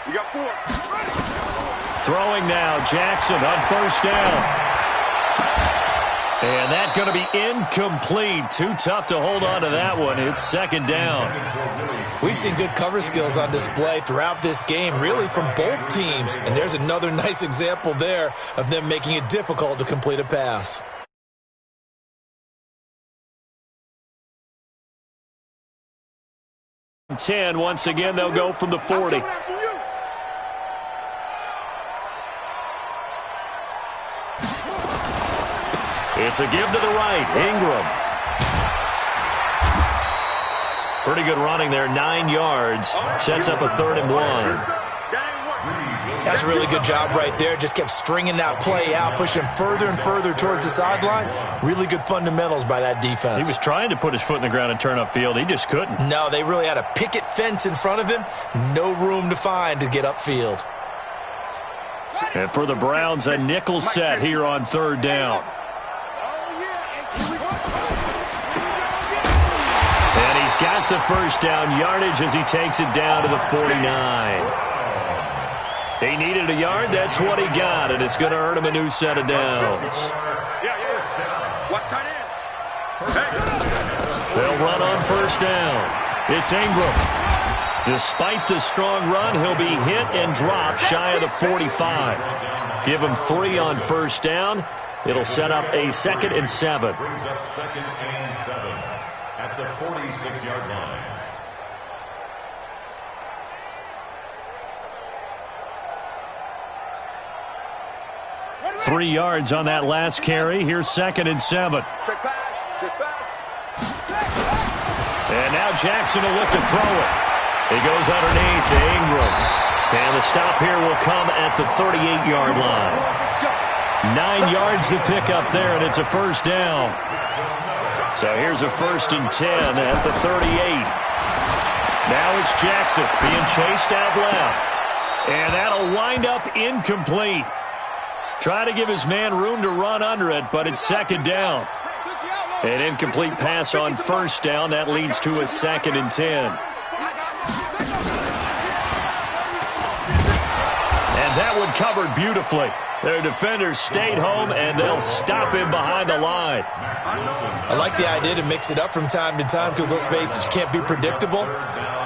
You got 4. Throwing now, Jackson on first down. And that's going to be incomplete. Too tough to hold on to that one. It's second down. We've seen good cover skills on display throughout this game, really from both teams. And there's another nice example there of them making it difficult to complete a pass. Once again, they'll go from the 40. It's a give to the right. Ingram. Pretty good running there. 9 yards. Sets up a 3rd and 1. That's a really good job right there. Just kept stringing that play out, pushing further and further towards the sideline. Really good fundamentals by that defense. He was trying to put his foot in the ground and turn upfield. He just couldn't. No, they really had a picket fence in front of him. No room to find to get upfield. And for the Browns, a nickel set here on 3rd down. And he's got the first down yardage as he takes it down to the 49. He needed a yard. That's what he got, and it's going to earn him a new set of downs. They'll run on first down. It's Ingram. Despite the strong run, he'll be hit and dropped shy of the 45. Give him 3 on first down. It'll set up a 2nd and 7. Brings up 2nd and 7 at the 46-yard line. Three yards on that last carry. Here's 2nd and 7. And now Jackson will look to throw it. He goes underneath to Ingram. And the stop here will come at the 38-yard line. 9 yards to pick up there, and it's a first down. So here's a 1st and 10 at the 38. Now it's Jackson being chased out left. And that'll wind up incomplete. Try to give his man room to run under it, but it's 2nd down. An incomplete pass on first down. That leads to a 2nd and 10. And that one covered beautifully. Their defenders stayed home, and they'll stop him behind the line. I like the idea to mix it up from time to time because, let's face it, you can't be predictable.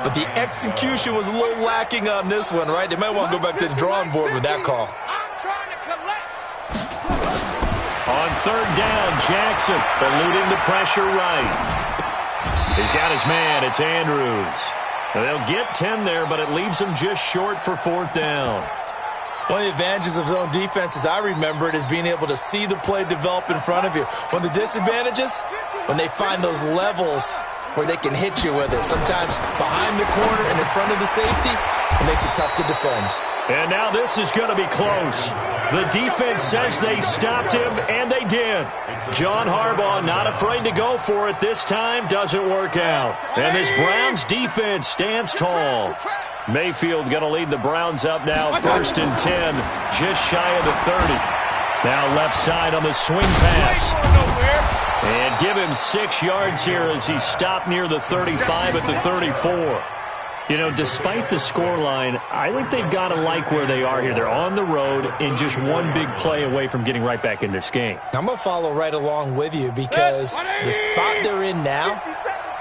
But the execution was a little lacking on this one, right? They might want to go back to the drawing board with that call. On 3rd down, Jackson eluding the pressure right. He's got his man. It's Andrews. They'll get 10 there, but it leaves them just short for 4th down. One of the advantages of zone defense, as I remember it, is being able to see the play develop in front of you. One of the disadvantages, when they find those levels where they can hit you with it. Sometimes behind the corner and in front of the safety, it makes it tough to defend. And now this is going to be close. The defense says they stopped him, and they did. John Harbaugh not afraid to go for it this time. Doesn't work out. And this Browns defense stands tall. Mayfield going to lead the Browns up now, 1st and 10, just shy of the 30. Now left side on the swing pass. And give him 6 yards here as he stopped near the 35 at the 34. You know, despite the scoreline, I think they've got to like where they are here. They're on the road and just one big play away from getting right back in this game. I'm going to follow right along with you because the spot they're in now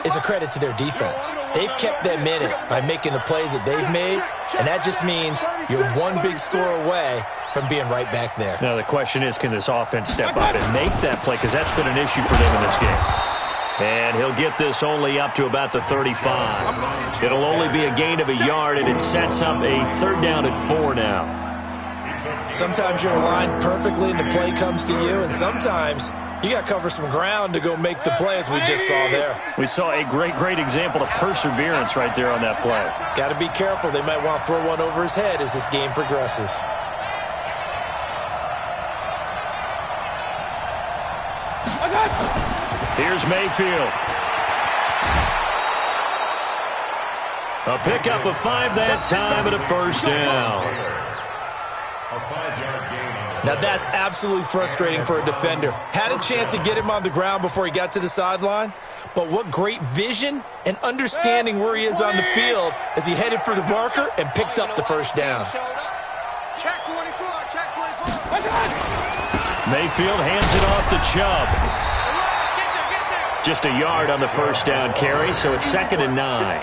is a credit to their defense. They've kept them in it by making the plays that they've made, and that just means you're one big score away from being right back there. Now the question is, can this offense step up and make that play? Because that's been an issue for them in this game. And he'll get this only up to about the 35. It'll only be a gain of a yard, and it sets up a 3rd down and 4 now. Sometimes you're aligned perfectly and the play comes to you, and sometimes you got to cover some ground to go make the play, as we just saw there. We saw a great example of perseverance right there on that play. Got to be careful. They might want to throw one over his head as this game progresses. Here's Mayfield. A pickup of 5 that time and a 1st down. A 5-yard gain on the Now that's absolutely frustrating for a defender. Had a chance to get him on the ground before he got to the sideline, but what great vision and understanding where he is on the field as he headed for the marker and picked up the first down. Check 24, check 24. Mayfield hands it off to Chubb. Just a yard on the first down carry, so it's 2nd and 9.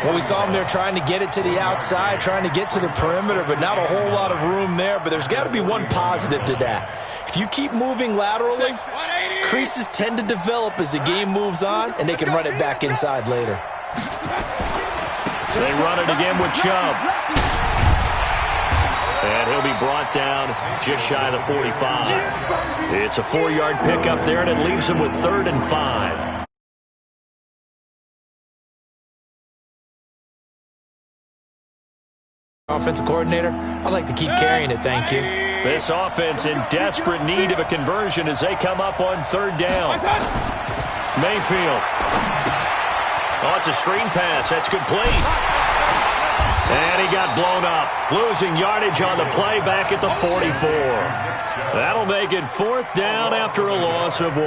Well, we saw him there trying to get it to the outside, trying to get to the perimeter, but not a whole lot of room there. But there's got to be one positive to that. If you keep moving laterally, creases tend to develop as the game moves on, and they can run it back inside later. They run it again with Chubb. And he'll be brought down just shy of the 45. It's a 4-yard pickup there, and it leaves him with 3rd and 5. Offensive coordinator, I'd like to keep carrying it, thank you. This offense in desperate need of a conversion as they come up on 3rd down. Mayfield. Oh, it's a screen pass. That's complete. And he got blown up. Losing yardage on the play back at the 44. That'll make it 4th down after a loss of 1.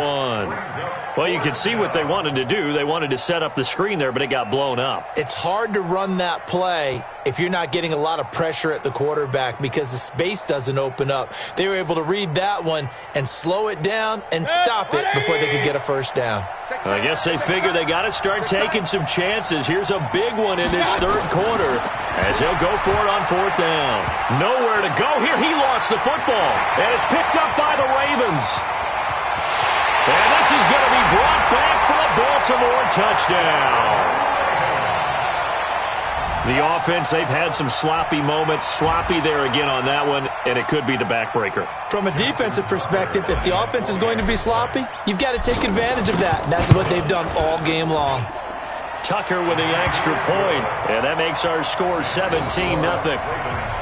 Well, you can see what they wanted to do. They wanted to set up the screen there, but it got blown up. It's hard to run that play if you're not getting a lot of pressure at the quarterback because the space doesn't open up. They were able to read that one and slow it down and stop it before they could get a first down. I guess they figure they got to start taking some chances. Here's a big one in this 3rd quarter as he'll go for it on 4th down. Nowhere to go here. He lost the football, and it's picked up by the Ravens. And this is going to be brought back for a Baltimore touchdown. The offense, they've had some sloppy moments. Sloppy there again on that one, and it could be the backbreaker. From a defensive perspective, if the offense is going to be sloppy, you've got to take advantage of that, and that's what they've done all game long. Tucker with the extra point, and that makes our score 17-0.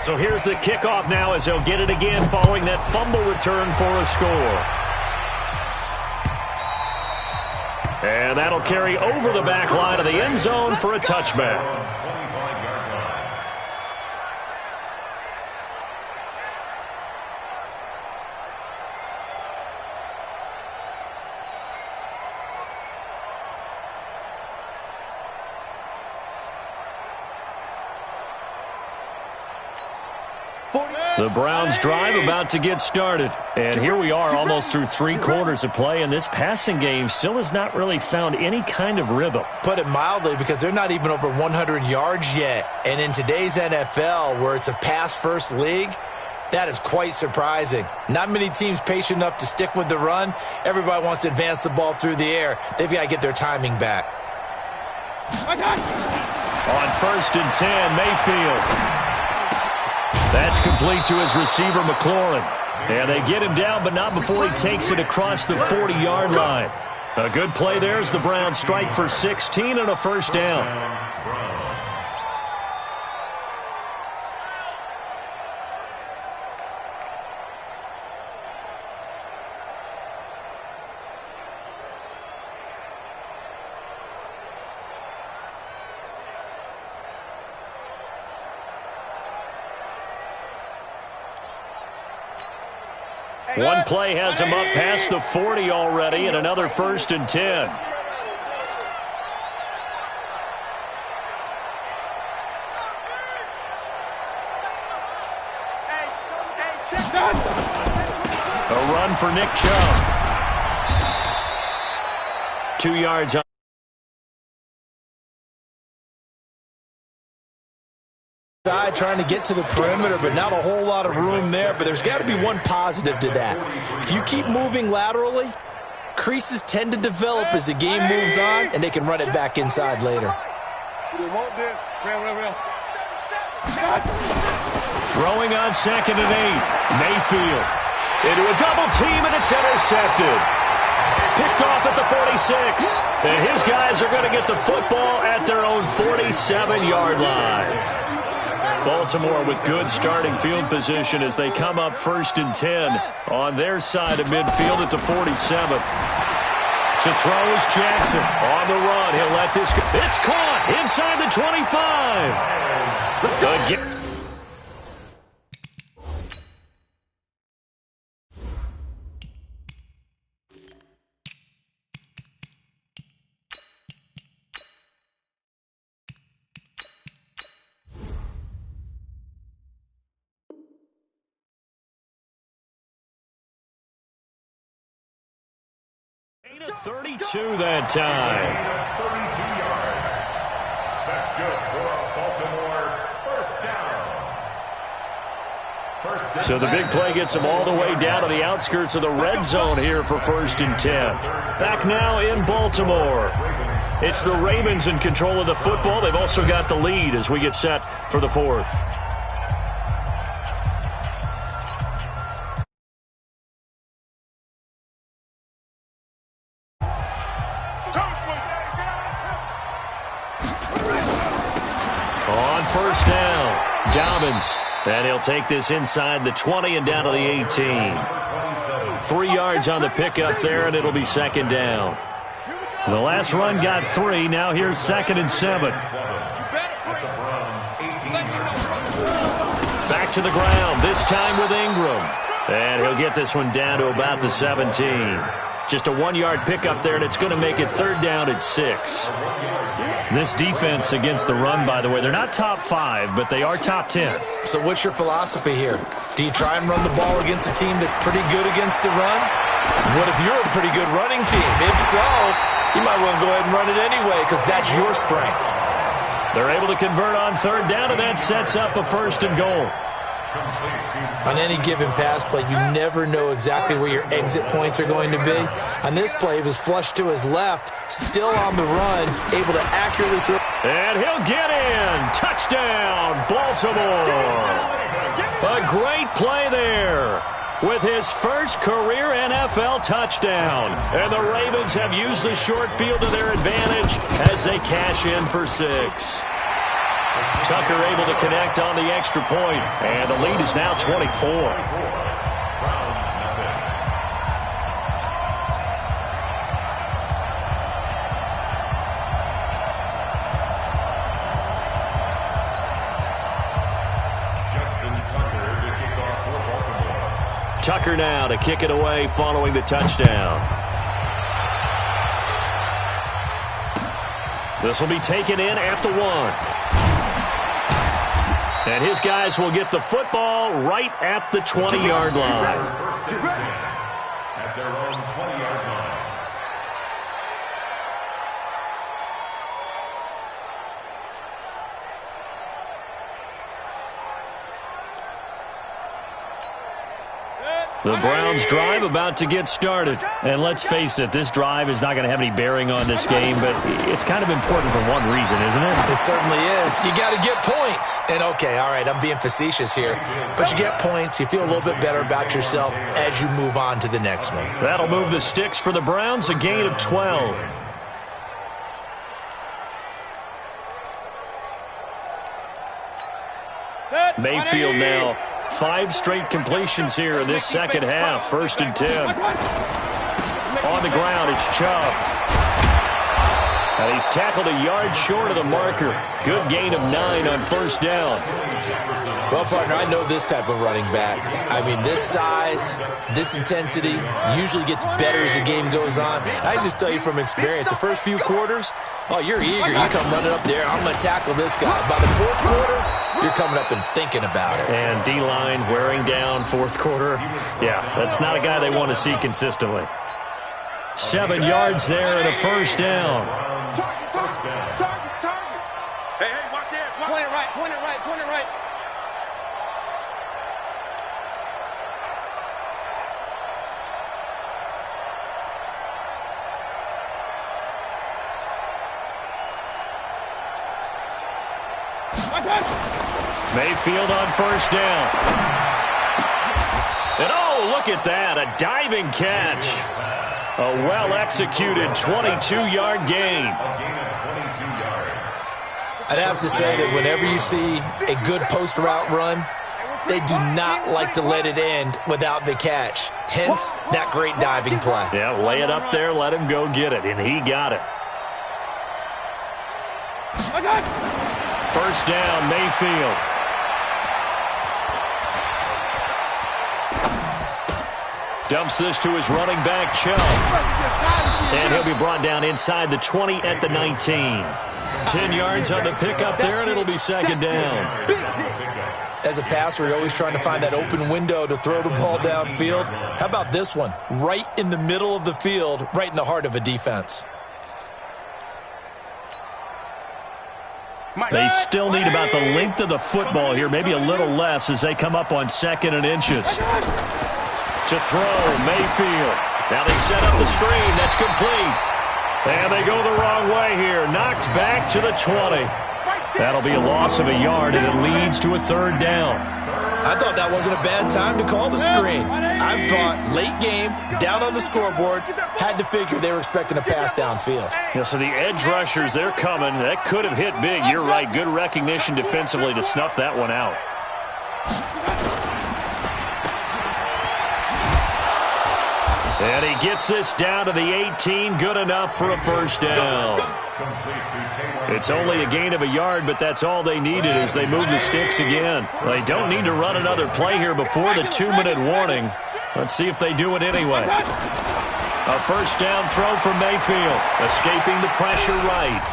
So here's the kickoff now as they'll get it again following that fumble return for a score. And that'll carry over the back line of the end zone for a touchback. The Browns drive about to get started. And here we are almost through 3 quarters of play, and this passing game still has not really found any kind of rhythm. Put it mildly, because they're not even over 100 yards yet. And in today's NFL, where it's a pass-first league, that is quite surprising. Not many teams patient enough to stick with the run. Everybody wants to advance the ball through the air. They've got to get their timing back. On 1st and 10, Mayfield. That's complete to his receiver, McLaurin. And they get him down, but not before he takes it across the 40-yard line. A good play there as the Browns strike for 16 and a first down. One play has him up past the 40 already, and another 1st and 10. A run for Nick Chubb. 2 yards on. Trying to get to the perimeter, but not a whole lot of room there. But there's got to be one positive to that. If you keep moving laterally, creases tend to develop as the game moves on, and they can run it back inside later. Throwing on 2nd and 8. Mayfield into a double team, and it's intercepted. picked off at the 46. And his guys are going to get the football at their own 47-yard line. Baltimore with good starting field position as they come up 1st and 10 on their side of midfield at the 47. To throw is Jackson. On the run, he'll let this go. It's caught inside the 25. Again. Gain of 32 that time. 32 yards. That's good for a Baltimore first down. So the big play gets them all the way down to the outskirts of the red zone here for 1st and 10. Back now in Baltimore. It's the Ravens in control of the football. They've also got the lead as we get set for the 4th. On 1st down, Dobbins. And he'll take this inside the 20 and down to the 18. 3 yards on the pickup there, and it'll be 2nd down. The last run got 3. Now here's 2nd and 7. Back to the ground, this time with Ingram. And he'll get this one down to about the 17. Just a 1-yard pickup there, and it's going to make it 3rd down at 6. This defense against the run, by the way, they're not top 5, but they are top 10. So what's your philosophy here? Do you try and run the ball against a team that's pretty good against the run? What if you're a pretty good running team? If so, you might want to go ahead and run it anyway because that's your strength. They're able to convert on 3rd down, and that sets up a 1st and goal. On any given pass play, you never know exactly where your exit points are going to be. On this play, he was flushed to his left, still on the run, able to accurately throw. And he'll get in. Touchdown, Baltimore. A great play there with his first career NFL touchdown. And the Ravens have used the short field to their advantage as they cash in for 6. Tucker able to connect on the extra point, and the lead is now 24. Tucker now to kick it away following the touchdown. This will be taken in at the 1. And his guys will get the football right at the 20-yard line. At their own 20-yard line. The Browns drive about to get started. And let's face it, this drive is not going to have any bearing on this game, but it's kind of important for one reason, isn't it? It certainly is. You got to get points. And okay, all right, I'm being facetious here, but you get points, you feel a little bit better about yourself as you move on to the next one. That'll move the sticks for the Browns, a gain of 12. Mayfield now. 5 straight completions here in this second half. 1st and 10. On the ground, it's Chubb. And he's tackled a yard short of the marker. Good gain of 9 on 1st down. Well, partner, I know this type of running back. I mean, this size, this intensity usually gets better as the game goes on. I just tell you from experience, the first few quarters, oh, you're eager. You come running up there. I'm going to tackle this guy. By the 4th quarter, you're coming up and thinking about it. And D-line wearing down 4th quarter. Yeah, that's not a guy they want to see consistently. 7 yards there and a 1st down. Target. Hey, watch this. Point it right. Mayfield on 1st down. And oh, look at that, a diving catch. A well-executed 22-yard gain. I'd have to say that whenever you see a good post route run, they do not like to let it end without the catch. Hence, that great diving play. Yeah, lay it up there, let him go get it, and he got it. First down, Mayfield. Dumps this to his running back, Chubb. And he'll be brought down inside the 20 at the 19. 10 yards on the pickup there, and it'll be second down. As a passer, you're always trying to find that open window to throw the ball downfield. How about this one? Right in the middle of the field, right in the heart of a defense. They still need about the length of the football here, maybe a little less as they come up on 2nd and inches. To throw, Mayfield. Now they set up the screen. That's complete. And they go the wrong way here. Knocked back to the 20. That'll be a loss of a yard, and it leads to a third down. I thought that wasn't a bad time to call the screen. I thought late game, down on the scoreboard, had to figure they were expecting a pass downfield. Yeah, so the edge rushers, they're coming. That could have hit big. You're right. Good recognition defensively to snuff that one out. And he gets this down to the 18. Good enough for a first down. It's only a gain of a yard, but that's all they needed as they move the sticks again. They don't need to run another play here before the 2-minute warning. Let's see if they do it anyway. A first down throw for Mayfield, escaping the pressure right.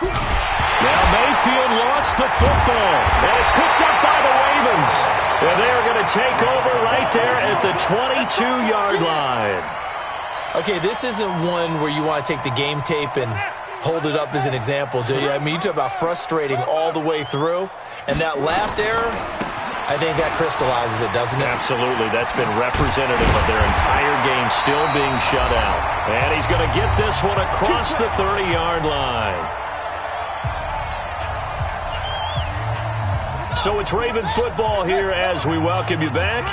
Now Mayfield lost the football, and it's picked up by the Ravens. And they're going to take over right there at the 22-yard line. Okay, this isn't one where you want to take the game tape and hold it up as an example, do you? I mean, you talk about frustrating all the way through. And that last error, I think that crystallizes it, doesn't it? Absolutely. That's been representative of their entire game still being shut out. And he's going to get this one across the 30-yard line. So it's Raven football here as we welcome you back.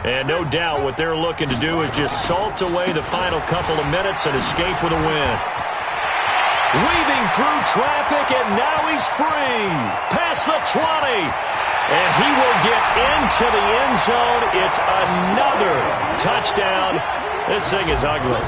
And no doubt what they're looking to do is just salt away the final couple of minutes and escape with a win. Weaving through traffic, and now he's free. Past the 20. And he will get into the end zone. It's another touchdown. This thing is ugly.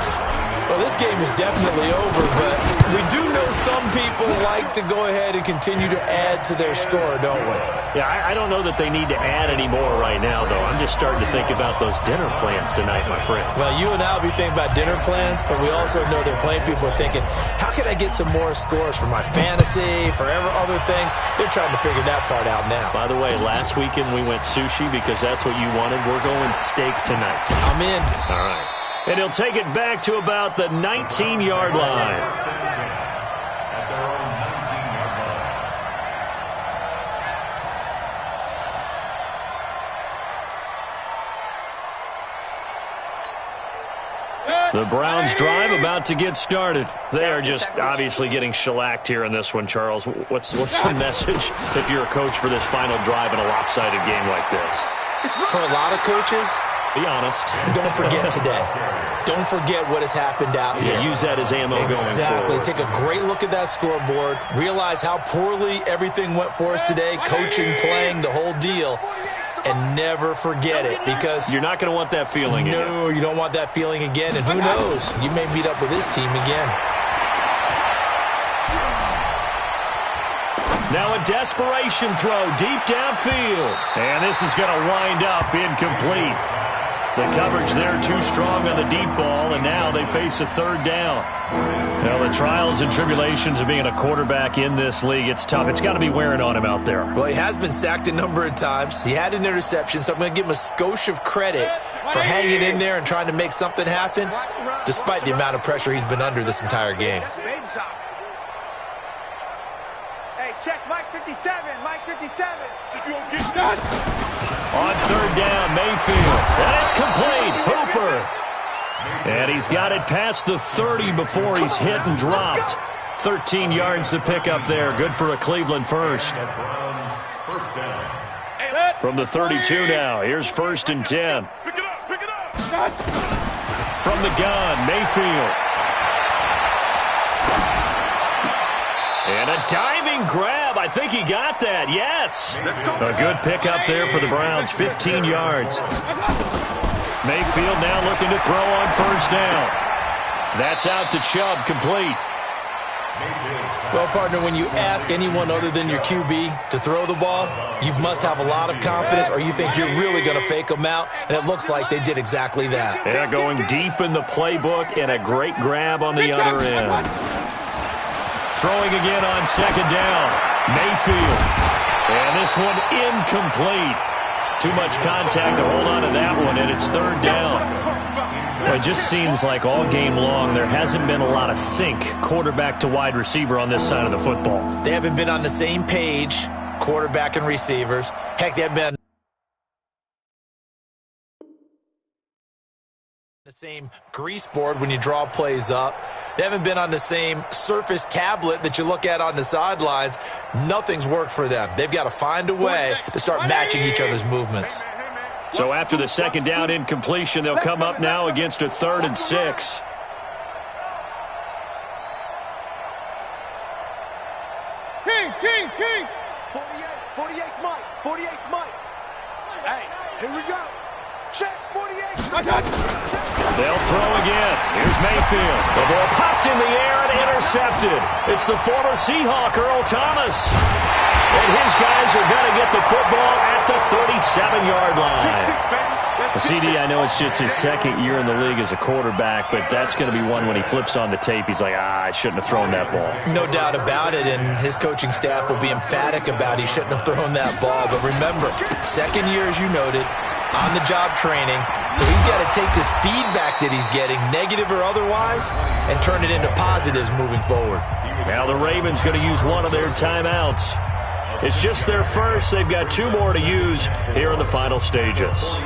Well, this game is definitely over, but we do know some people like to go ahead and continue to add to their score, don't we? Yeah, I don't know that they need to add any more right now, though. I'm just starting to think about those dinner plans tonight, my friend. Well, you and I will be thinking about dinner plans, but we also know they're playing people are thinking, how can I get some more scores for my fantasy, for other things? They're trying to figure that part out now. By the way, last weekend we went sushi because that's what you wanted. We're going steak tonight. I'm in. All right. And he'll take it back to about the 19-yard line. The Browns drive about to get started. They are just obviously getting shellacked here in this one, Charles. What's the message if you're a coach for this final drive in a lopsided game like this? For a lot of coaches, be honest. Don't forget today. Don't forget what has happened out here. Yeah, use that as ammo going forward. Exactly. Take a great look at that scoreboard. Realize how poorly everything went for us today. Coaching, playing, the whole deal. And never forget it, because you're not going to want that feeling again. No, you don't want that feeling again. And who knows? You may meet up with this team again. Now a desperation throw deep downfield. And this is going to wind up incomplete. The coverage there too strong on the deep ball, and now they face a third down. Well, the trials and tribulations of being a quarterback in this league, it's tough. It's got to be wearing on him out there. Well, he has been sacked a number of times. He had an interception, so I'm going to give him a skosh of credit for hanging in there and trying to make something happen, despite the amount of pressure he's been under this entire game. Hey, check Mike 57. Mike 57. On third down, Mayfield. And it's complete. Hooper. And he's got it past the 30 before he's hit and dropped. 13 yards to pick up there. Good for a Cleveland first. From the 32 now. Here's 1st and 10. From the gun, Mayfield. And a diving grab. I think he got that. Yes. A good pickup there for the Browns. 15 yards. Mayfield now looking to throw on first down. That's out to Chubb, complete. Well, partner, when you ask anyone other than your QB to throw the ball, you must have a lot of confidence or you think you're really going to fake them out, and it looks like they did exactly that. Yeah, going deep in the playbook and a great grab on the other end. Throwing again on second down. Mayfield. And this one incomplete. Too much contact to hold on to that one, and it's third down. Well, it just seems like all game long there hasn't been a lot of sync quarterback to wide receiver on this side of the football. They haven't been on the same page, quarterback and receivers. Heck, they haven't been on the same grease board when you draw plays up. They haven't been on the same Surface tablet that you look at on the sidelines. Nothing's worked for them. They've got to find a way to start matching each other's movements. So after the second down incompletion, they'll come up now against a 3rd and 6. Kings. 48 Mike. 48 Mike. Hey, here we go. Check 48. They'll throw again. Here's Mayfield. The ball popped in the air and intercepted. It's the former Seahawk, Earl Thomas. And his guys are going to get the football at the 37-yard line. CD, I know it's just his second year in the league as a quarterback, but that's going to be one when he flips on the tape. He's like, I shouldn't have thrown that ball. No doubt about it, and his coaching staff will be emphatic about he shouldn't have thrown that ball. But remember, second year, as you noted, on-the-job training, so he's got to take this feedback that he's getting, negative or otherwise, and turn it into positives moving forward. Now the Ravens going to use one of their timeouts. It's just their first. They've got 2 more to use here in the final stages.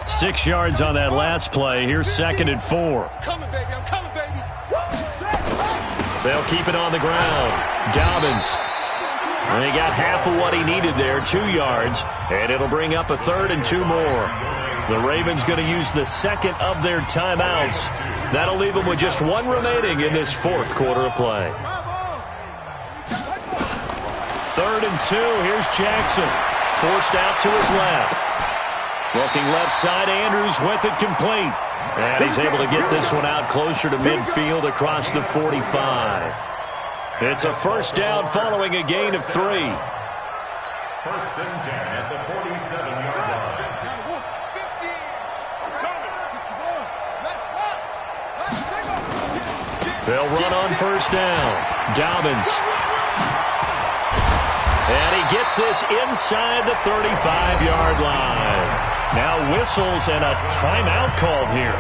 6 yards on that last play. Here's 2nd and 4. I'm coming, baby. They'll keep it on the ground. Dobbins. And he got half of what he needed there, 2 yards, and it'll bring up a 3rd and 2 more. The Ravens going to use the second of their timeouts. That'll leave them with just 1 remaining in this 4th quarter of play. 3rd and 2. Here's Jackson. Forced out to his left. Looking left side, Andrews with it complete. And he's able to get this one out closer to midfield across the 45. It's a first down following a gain of 3. 1st and 10 at the 47-yard line. They'll run on first down. Dobbins. And he gets this inside the 35-yard line. Now whistles and a timeout called here.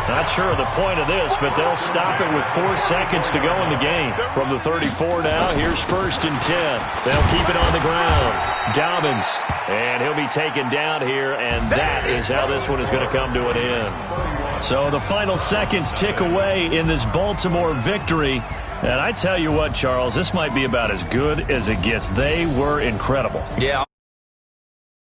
Not sure of the point of this, but they'll stop it with 4 seconds to go in the game. From the 34 now, here's 1st and 10. They'll keep it on the ground. Dobbins. And he'll be taken down here, and that is how this one is going to come to an end. So the final seconds tick away in this Baltimore victory. And I tell you what, Charles, this might be about as good as it gets. They were incredible. Yeah.